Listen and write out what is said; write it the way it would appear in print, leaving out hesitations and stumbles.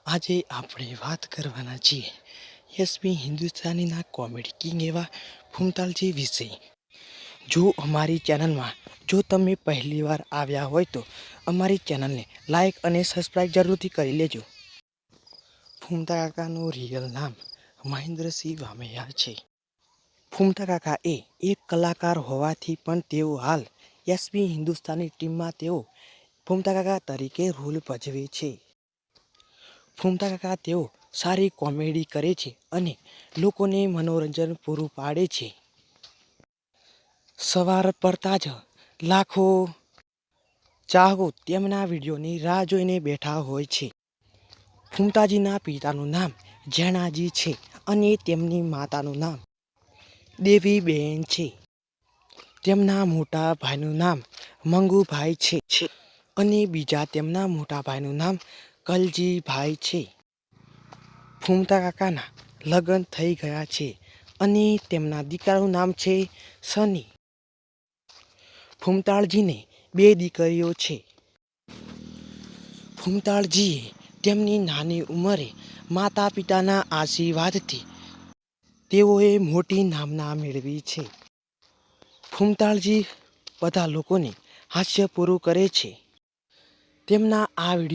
આજે આપણે વાત કરવાના છીએ એસપી હિન્દુસ્તાનીના કોમેડી કિંગ એવા ફૂમતાલજી વિશે. જો અમારી ચેનલમાં જો તમે પહેલી વાર આવ્યા હોય તો અમારી ચેનલને લાઈક અને સબસ્ક્રાઈબ જરૂરથી કરી લેજો. ફૂમતા કાકાનું રિયલ નામ મહેન્દ્રસિંહ વામૈયા છે. ફૂમતા કાકા એ એક કલાકાર હોવાથી પણ તેઓ હાલ એસપી હિન્દુસ્તાની ટીમમાં તેઓ ફૂમતા કાકા તરીકે રોલ ભજવે છે. ફૂમતા કાકા તેઓ સારી કોમેડી કરે છે અને લોકોને મનોરંજન પૂરું પાડે છે. સવાર પડતા જ લાખો ચાહકો તેમના વિડીયોની રાહ જોઈને બેઠા હોય છે. ફૂમતાજીના પિતાનું નામ જેણાજી છે અને તેમની માતાનું નામ દેવીબેન છે. તેમના મોટા ભાઈનું નામ મંગુભાઈ છે અને બીજા તેમના મોટા ભાઈનું નામ કલજીભાઈ છે. ફૂમતા કાકાના લગ્ન થઈ ગયા છે અને તેમના દીકરાનું નામ છે સની. ફૂમતાળજીને 2 દીકરીઓ છે. ફૂમતાળજીએ તેમની નાની ઉંમરે માતા પિતાના આશીર્વાદથી તેઓએ મોટી નામના મેળવી છે. ફૂમતાળજી બધા લોકોને હાસ્ય પૂરું કરે છે. તેમના આ વિડીયો